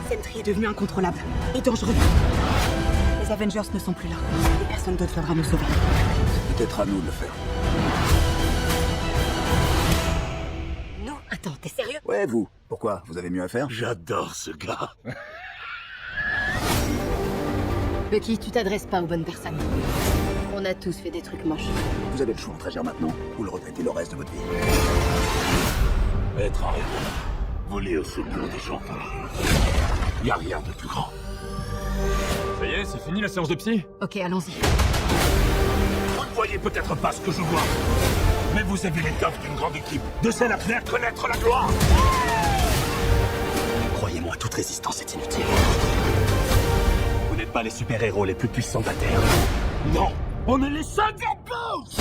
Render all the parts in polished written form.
Sentry est devenu incontrôlable et dangereux. Les Avengers ne sont plus là. Et personne d'autre viendra nous sauver. Peut-être à nous de le faire. Non, attends, t'es sérieux? Ouais, vous. Pourquoi? Vous avez mieux à faire? J'adore ce gars. Bucky, tu t'adresses pas aux bonnes personnes. On a tous fait des trucs moches. Vous avez le choix entre agir maintenant ou le regretter le reste de votre vie. Être un héros. Voler au secours des gens. Y a rien de plus grand. Ça y est, c'est fini la séance de psy? Ok, allons-y. Vous ne voyez peut-être pas ce que je vois. Mais vous avez l'étoffe d'une grande équipe. De celle à faire connaître la gloire. Croyez-moi, toute résistance est inutile. Vous n'êtes pas les super-héros les plus puissants de la Terre. Non, on est les Thunderbolts.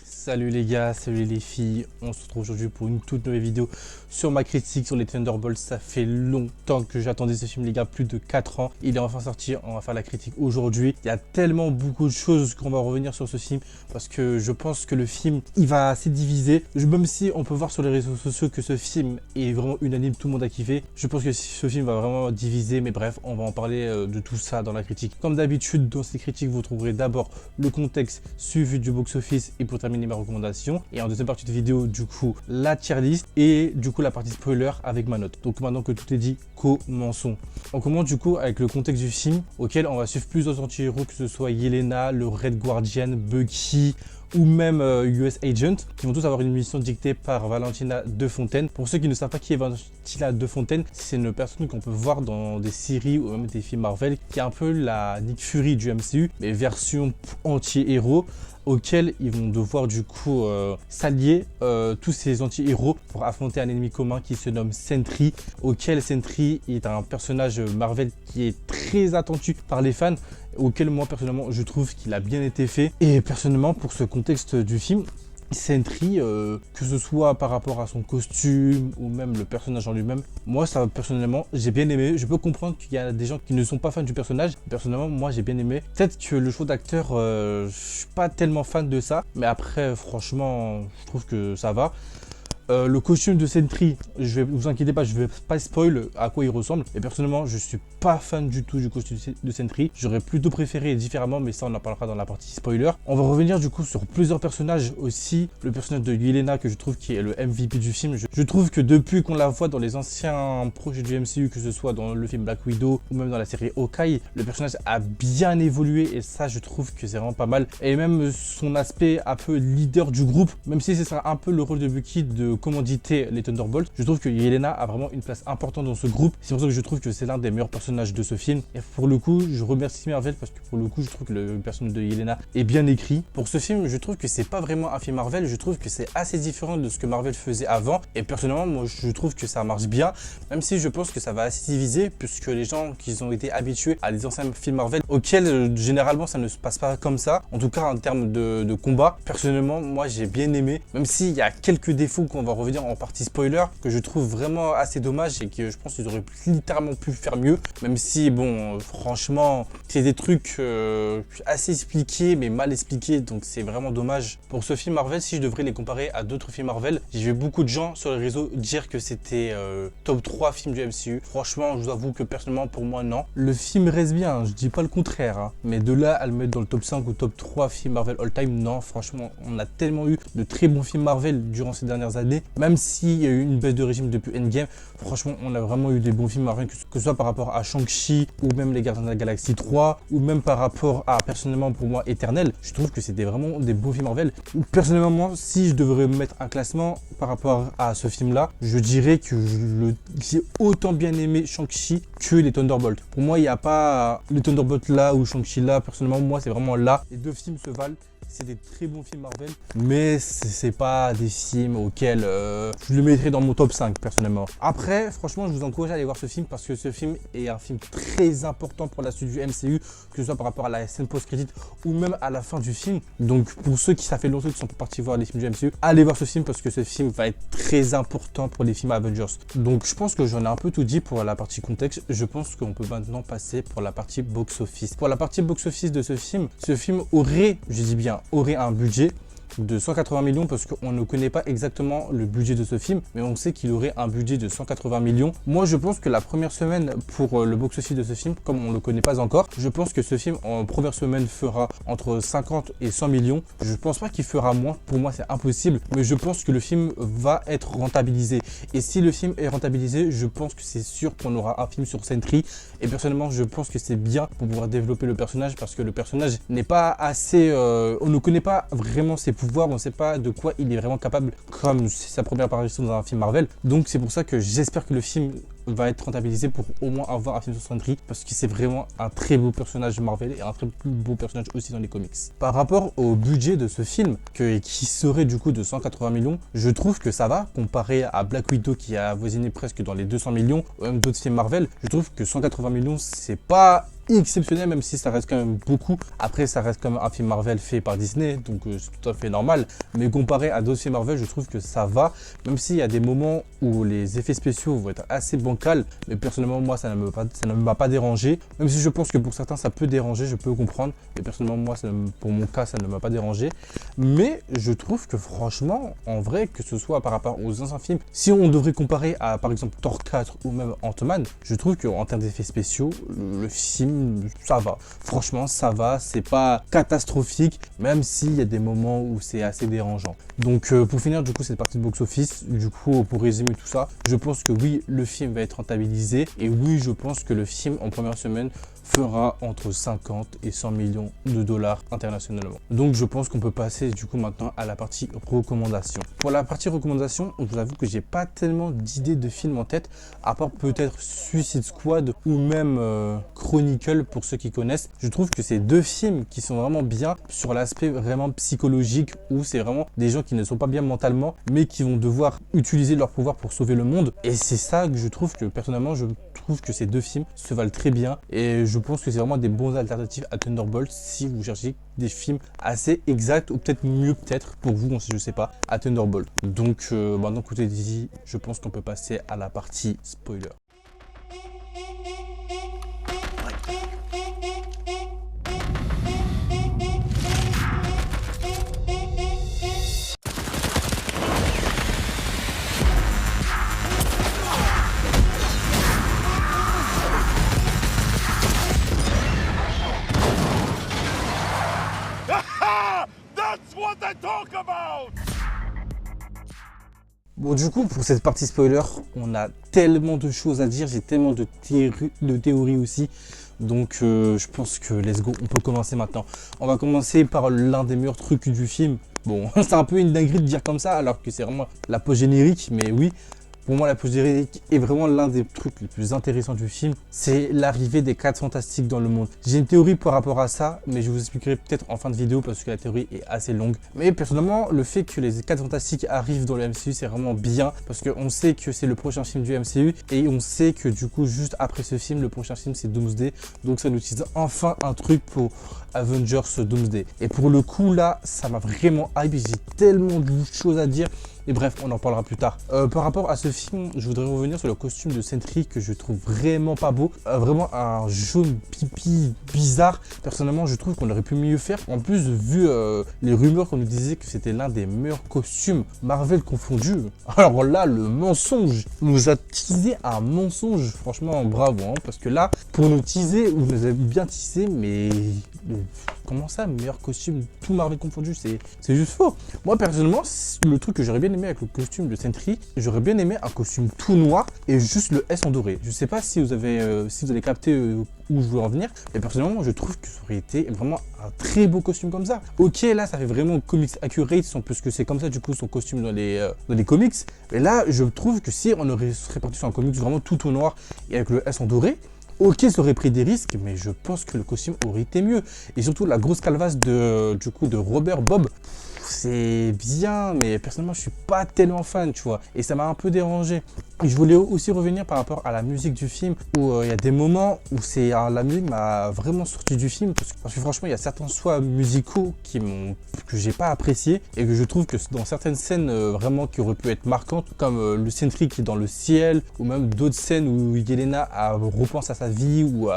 Salut les gars, salut les filles, on se retrouve aujourd'hui pour une toute nouvelle vidéo sur ma critique sur les Thunderbolts. Ça fait longtemps que j'attendais ce film les gars, plus de 4 ans. Il est enfin sorti, on va faire la critique aujourd'hui. Il y a tellement beaucoup de choses qu'on va revenir sur ce film parce que je pense que le film, il va assez diviser. Même si on peut voir sur les réseaux sociaux que ce film est vraiment unanime, tout le monde a kiffé. Je pense que ce film va vraiment diviser, mais bref, on va en parler de tout ça dans la critique. Comme d'habitude, dans ces critiques, vous trouverez d'abord le contexte suivi du box-office et pour terminer mes recommandations. Et en deuxième partie de vidéo, du coup, la tier list et du coup la partie spoiler avec ma note. Donc maintenant que tout est dit, commençons. On commence du coup avec le contexte du film auquel on va suivre plusieurs anti-héros, que ce soit Yelena, le Red Guardian, Bucky ou même US Agent, qui vont tous avoir une mission dictée par Valentina De Fontaine. Pour ceux qui ne savent pas qui est Valentina De Fontaine, c'est une personne qu'on peut voir dans des séries ou même des films Marvel, qui est un peu la Nick Fury du MCU, mais version anti-héros, auquel ils vont devoir du coup s'allier tous ces anti-héros pour affronter un ennemi commun qui se nomme Sentry, auquel Sentry est un personnage Marvel qui est très attendu par les fans, auquel moi personnellement je trouve qu'il a bien été fait. Et personnellement, pour ce contexte du film, Sentry, que ce soit par rapport à son costume ou même le personnage en lui-même, moi ça personnellement j'ai bien aimé. Je peux comprendre qu'il y a des gens qui ne sont pas fans du personnage. Personnellement, moi j'ai bien aimé. Peut-être que le choix d'acteur, je suis pas tellement fan de ça, mais après franchement je trouve que ça va. Le costume de Sentry, je vais vous inquiétez pas, je vais pas spoil à quoi il ressemble. Et personnellement, je suis pas fan du tout du costume de Sentry. J'aurais plutôt préféré différemment, mais ça on en parlera dans la partie spoiler. On va revenir du coup sur plusieurs personnages aussi. Le personnage de Yelena, que je trouve qui est le MVP du film. Je trouve que depuis qu'on la voit dans les anciens projets du MCU, que ce soit dans le film Black Widow ou même dans la série Hawkeye, le personnage a bien évolué et ça je trouve que c'est vraiment pas mal. Et même son aspect un peu leader du groupe, même si ce sera un peu le rôle de Bucky de commanditer les Thunderbolts, je trouve que Yelena a vraiment une place importante dans ce groupe. C'est pour ça que je trouve que c'est l'un des meilleurs personnages de ce film. Et pour le coup, je remercie Marvel parce que pour le coup, je trouve que le personnage de Yelena est bien écrit. Pour ce film, je trouve que c'est pas vraiment un film Marvel. Je trouve que c'est assez différent de ce que Marvel faisait avant. Et personnellement, moi, je trouve que ça marche bien, même si je pense que ça va assez diviser puisque les gens qui ont été habitués à des anciens films Marvel, auxquels généralement ça ne se passe pas comme ça. En tout cas, en termes de combat, personnellement, moi, j'ai bien aimé, même s'il y a quelques défauts qu'on va revenir en partie spoiler, que je trouve vraiment assez dommage et que je pense qu'ils auraient littéralement pu faire mieux, même si bon franchement c'est des trucs assez expliqués mais mal expliqués, donc c'est vraiment dommage. Pour ce film Marvel, si je devrais les comparer à d'autres films Marvel, j'ai vu beaucoup de gens sur les réseaux dire que c'était top 3 films du MCU. Franchement, je vous avoue que personnellement pour moi non. Le film reste bien, je dis pas le contraire, hein, mais de là à le mettre dans le top 5 ou top 3 films Marvel all time, non, franchement on a tellement eu de très bons films Marvel durant ces dernières années. Même s'il y a eu une baisse de régime depuis Endgame, franchement, on a vraiment eu des bons films Marvel, que ce soit par rapport à Shang-Chi ou même les Gardiens de la Galaxie 3 ou même par rapport à, personnellement pour moi, Éternel. Je trouve que c'était vraiment des bons films Marvel. Personnellement, moi, si je devrais mettre un classement par rapport à ce film-là, je dirais que j'ai autant bien aimé Shang-Chi que les Thunderbolts. Pour moi, il n'y a pas les Thunderbolts là ou Shang-Chi là. Personnellement, moi, c'est vraiment là. Les deux films se valent. C'est des très bons films Marvel, mais c'est pas des films auxquels je le mettrais dans mon top 5 personnellement. Après, franchement, je vous encourage à aller voir ce film parce que ce film est un film très important pour la suite du MCU, que ce soit par rapport à la scène post-crédit ou même à la fin du film. Donc pour ceux qui ça fait longtemps qu'ils sont pas partis voir les films du MCU, allez voir ce film parce que ce film va être très important pour les films Avengers. Donc je pense que j'en ai un peu tout dit pour la partie contexte. Je pense qu'on peut maintenant passer pour la partie box-office. Pour la partie box-office de ce film aurait, je dis bien, aurait un budget de 180 millions parce qu'on ne connaît pas exactement le budget de ce film, mais on sait qu'il aurait un budget de 180 millions. Moi, je pense que la première semaine pour le box-office de ce film, comme on ne le connaît pas encore, je pense que ce film en première semaine fera entre 50 et 100 millions. Je pense pas qu'il fera moins. Pour moi, c'est impossible, mais je pense que le film va être rentabilisé. Et si le film est rentabilisé, je pense que c'est sûr qu'on aura un film sur Sentry. Et personnellement, je pense que c'est bien pour pouvoir développer le personnage parce que le personnage n'est pas assez... on ne connaît pas vraiment ses pouvoirs, on ne sait pas de quoi il est vraiment capable comme c'est sa première apparition dans un film Marvel. Donc c'est pour ça que j'espère que le film va être rentabilisé pour au moins avoir un film sur Sentry parce que c'est vraiment un très beau personnage Marvel et un très beau personnage aussi dans les comics. Par rapport au budget de ce film qui serait du coup de 180 millions, je trouve que ça va comparé à Black Widow qui a avoisiné presque dans les 200 millions ou même d'autres films Marvel. Je trouve que 180 millions c'est pas exceptionnel, même si ça reste quand même beaucoup. Après, ça reste comme un film Marvel fait par Disney, donc c'est tout à fait normal. Mais comparé à d'autres films Marvel, je trouve que ça va, même s'il y a des moments où les effets spéciaux vont être assez bancals. Mais personnellement, moi, ça ne m'a pas dérangé. Même si je pense que pour certains, ça peut déranger, je peux comprendre. Mais personnellement, moi, pour mon cas, ça ne m'a pas dérangé. Mais je trouve que franchement, en vrai, que ce soit par rapport aux anciens films, si on devrait comparer à, par exemple, Thor 4 ou même Ant-Man, je trouve qu'en termes d'effets spéciaux, le film ça va, franchement ça va, c'est pas catastrophique, même s'il y a des moments où c'est assez dérangeant. Donc pour finir du coup cette partie de box-office, du coup pour résumer tout ça, je pense que oui le film va être rentabilisé et oui je pense que le film en première semaine fera entre 50 et 100 millions de dollars internationalement. Donc je pense qu'on peut passer du coup maintenant à la partie recommandations. Pour la partie recommandations, je vous avoue que j'ai pas tellement d'idées de films en tête, à part peut-être Suicide Squad ou même Chronicle pour ceux qui connaissent. Je trouve que c'est deux films qui sont vraiment bien sur l'aspect vraiment psychologique où c'est vraiment des gens qui ne sont pas bien mentalement mais qui vont devoir utiliser leur pouvoir pour sauver le monde. Et c'est ça que je trouve que personnellement je trouve que ces deux films se valent très bien et je pense que c'est vraiment des bons alternatives à Thunderbolt si vous cherchez des films assez exacts ou peut-être mieux peut-être pour vous, je sais pas, à Thunderbolt. Donc maintenant que tout est dit, je pense qu'on peut passer à la partie spoiler. That's what I talk about! Bon du coup pour cette partie spoiler, on a tellement de choses à dire, j'ai tellement de théories aussi. Donc je pense que let's go, on peut commencer maintenant. On va commencer par l'un des meilleurs trucs du film. Bon, c'est un peu une dinguerie de dire comme ça alors que c'est vraiment la pause générique, mais oui. Pour moi, la pause générique est vraiment l'un des trucs les plus intéressants du film. C'est l'arrivée des 4 Fantastiques dans le monde. J'ai une théorie par rapport à ça, mais je vous expliquerai peut-être en fin de vidéo parce que la théorie est assez longue. Mais personnellement, le fait que les 4 Fantastiques arrivent dans le MCU, c'est vraiment bien parce qu'on sait que c'est le prochain film du MCU et on sait que du coup, juste après ce film, le prochain film, c'est Doomsday. Donc ça nous utilise enfin un truc pour Avengers Doomsday. Et pour le coup, là, ça m'a vraiment hype. J'ai tellement de choses à dire. Et bref, on en parlera plus tard. Par rapport à ce film, je voudrais revenir sur le costume de Sentry que je trouve vraiment pas beau. Vraiment un jaune pipi bizarre. Personnellement, je trouve qu'on aurait pu mieux faire. En plus, vu les rumeurs qu'on nous disait que c'était l'un des meilleurs costumes Marvel confondus. Alors là, le mensonge nous a teasé un mensonge. Franchement, bravo. Hein, parce que là, pour nous teaser, vous nous avez bien teasé, mais... Comment ça, meilleur costume, tout Marvel confondu, c'est juste faux. Moi, personnellement, le truc que j'aurais bien aimé avec le costume de Sentry, j'aurais bien aimé un costume tout noir et juste le S en doré. Je sais pas si vous allez capter où je veux en venir, mais personnellement, je trouve que ça aurait été vraiment un très beau costume comme ça. Ok, là, ça fait vraiment comics accurate, parce que c'est comme ça, du coup, son costume dans les comics. Mais là, je trouve que si on serait parti sur un comics vraiment tout au noir et avec le S en doré, ok, ça aurait pris des risques, mais je pense que le costume aurait été mieux. Et surtout, la grosse calvasse de Robert Bob, c'est bien, mais personnellement, je suis pas tellement fan, tu vois. Et ça m'a un peu dérangé. Je voulais aussi revenir par rapport à la musique du film où il y a des moments où la musique m'a vraiment sorti du film parce que franchement il y a certains choix musicaux que j'ai pas apprécié et que je trouve que dans certaines scènes vraiment qui auraient pu être marquantes comme le Sentry qui est dans le ciel ou même d'autres scènes où Yelena repense à sa vie ou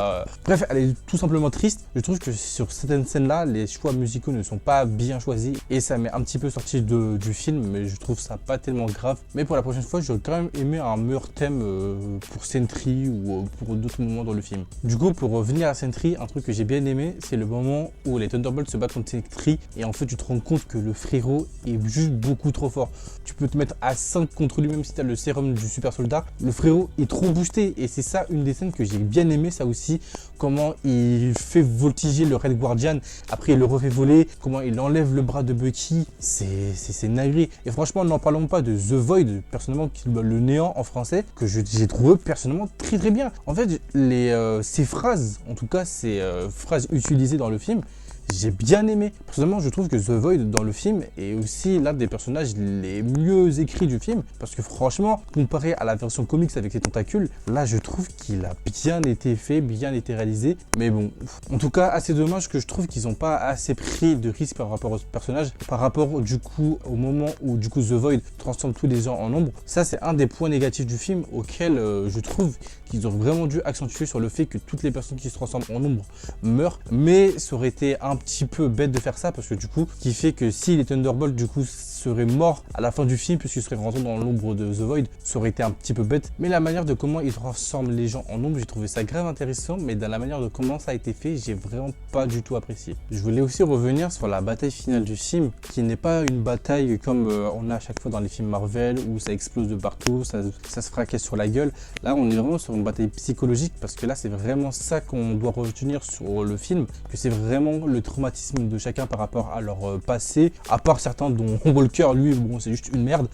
bref elle est tout simplement triste. Je trouve que sur certaines scènes là les choix musicaux ne sont pas bien choisis et ça m'est un petit peu sorti du film, mais je trouve ça pas tellement grave. Mais pour la prochaine fois j'aurais quand même aimé un meilleur thème pour Sentry ou pour d'autres moments dans le film. Du coup pour revenir à Sentry, un truc que j'ai bien aimé c'est le moment où les Thunderbolts se battent contre Sentry et en fait tu te rends compte que le frérot est juste beaucoup trop fort. Tu peux te mettre à 5 contre lui même si tu as le sérum du super soldat. Le frérot est trop boosté et c'est ça une des scènes que j'ai bien aimé, ça aussi, comment il fait voltiger le Red Guardian, après il le refait voler, comment il enlève le bras de Bucky, c'est navré. Et franchement n'en parlons pas de The Void, personnellement le néant en français, que j'ai trouvé personnellement très très bien. En fait ces phrases, en tout cas ces phrases utilisées dans le film, j'ai bien aimé. Personnellement, je trouve que The Void dans le film est aussi l'un des personnages les mieux écrits du film. Parce que franchement, comparé à la version comics avec ses tentacules, là je trouve qu'il a bien été fait, bien été réalisé. Mais bon, en tout cas, assez dommage que je trouve qu'ils n'ont pas assez pris de risques par rapport au personnage. Par rapport du coup au moment où du coup The Void transforme tous les gens en ombre. Ça c'est un des points négatifs du film auquel je trouve qu'ils ont vraiment dû accentuer sur le fait que toutes les personnes qui se transforment en ombre meurent. Mais ça aurait été un petit peu bête de faire ça parce que du coup, qui fait que si les Thunderbolts du coup seraient morts à la fin du film puisqu'ils seraient rentrés dans l'ombre de The Void, ça aurait été un petit peu bête. Mais la manière de comment ils transforment les gens en ombre, j'ai trouvé ça grave intéressant, mais dans la manière de comment ça a été fait, j'ai vraiment pas du tout apprécié. Je voulais aussi revenir sur la bataille finale du film, qui n'est pas une bataille comme on a à chaque fois dans les films Marvel où ça explose de partout, ça se fracasse sur la gueule. Là, on est vraiment sur une bataille psychologique parce que là, c'est vraiment ça qu'on doit retenir sur le film, que c'est vraiment le traumatisme de chacun par rapport à leur passé, à part certains dont Walker, lui, bon, c'est juste une merde.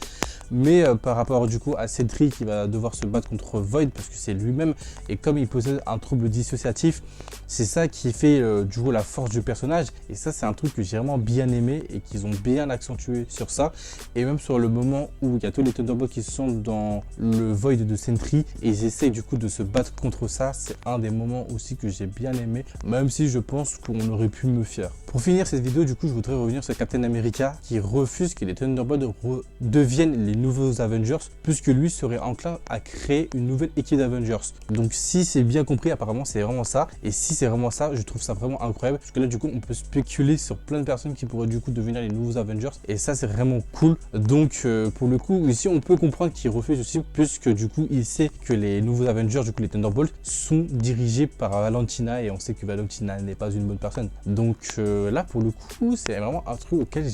Mais par rapport du coup à Sentry qui va devoir se battre contre Void parce que c'est lui-même et comme il possède un trouble dissociatif, c'est ça qui fait du coup la force du personnage et ça c'est un truc que j'ai vraiment bien aimé et qu'ils ont bien accentué sur ça et même sur le moment où il y a tous les Thunderbolts qui sont dans le Void de Sentry et ils essayent du coup de se battre contre ça, c'est un des moments aussi que j'ai bien aimé même si je pense qu'on aurait pu me fier. Pour finir cette vidéo du coup je voudrais revenir sur Captain America qui refuse que les Thunderbolts deviennent les nouveaux Avengers puisque lui serait enclin à créer une nouvelle équipe d'Avengers. Donc si c'est bien compris apparemment c'est vraiment ça et si c'est vraiment ça je trouve ça vraiment incroyable parce que là du coup on peut spéculer sur plein de personnes qui pourraient du coup devenir les nouveaux Avengers et ça c'est vraiment cool. Donc pour le coup ici on peut comprendre qu'il refuse aussi puisque du coup il sait que les nouveaux Avengers du coup les Thunderbolts sont dirigés par Valentina et on sait que Valentina n'est pas une bonne personne. Donc là pour le coup c'est vraiment un truc auquel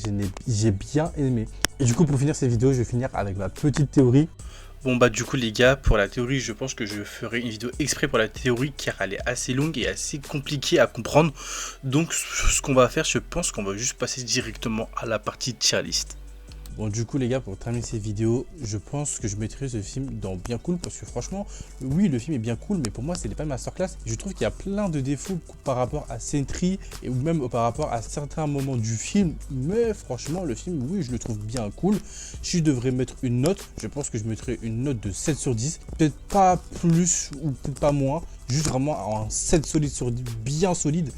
j'ai bien aimé. Et du coup pour finir cette vidéo je vais finir avec ma petite théorie. Bon bah du coup les gars, pour la théorie je pense que je ferai une vidéo exprès pour la théorie car elle est assez longue et assez compliquée à comprendre. Donc ce qu'on va faire, je pense qu'on va juste passer directement à la partie tier list. Bon du coup les gars, pour terminer cette vidéo, je pense que je mettrai ce film dans bien cool parce que franchement, oui le film est bien cool mais pour moi ce n'est pas une masterclass. Je trouve qu'il y a plein de défauts par rapport à Sentry et même par rapport à certains moments du film, mais franchement le film oui je le trouve bien cool. Si je devrais mettre une note, je pense que je mettrais une note de 7 sur 10, peut-être pas plus ou peut-être pas moins, juste vraiment un 7 solide sur 10, bien solide.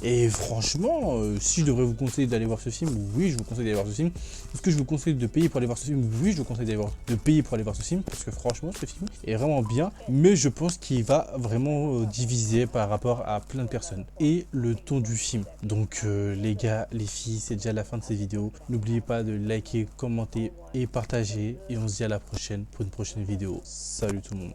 Et franchement, si je devrais vous conseiller d'aller voir ce film, oui, je vous conseille d'aller voir ce film. Est-ce que je vous conseille de payer pour aller voir ce film? Oui, je vous conseille de payer pour aller voir ce film parce que franchement, ce film est vraiment bien. Mais je pense qu'il va vraiment diviser par rapport à plein de personnes. Et le ton du film. Donc les gars, les filles, c'est déjà la fin de cette vidéo. N'oubliez pas de liker, commenter et partager. Et on se dit à la prochaine pour une prochaine vidéo. Salut tout le monde.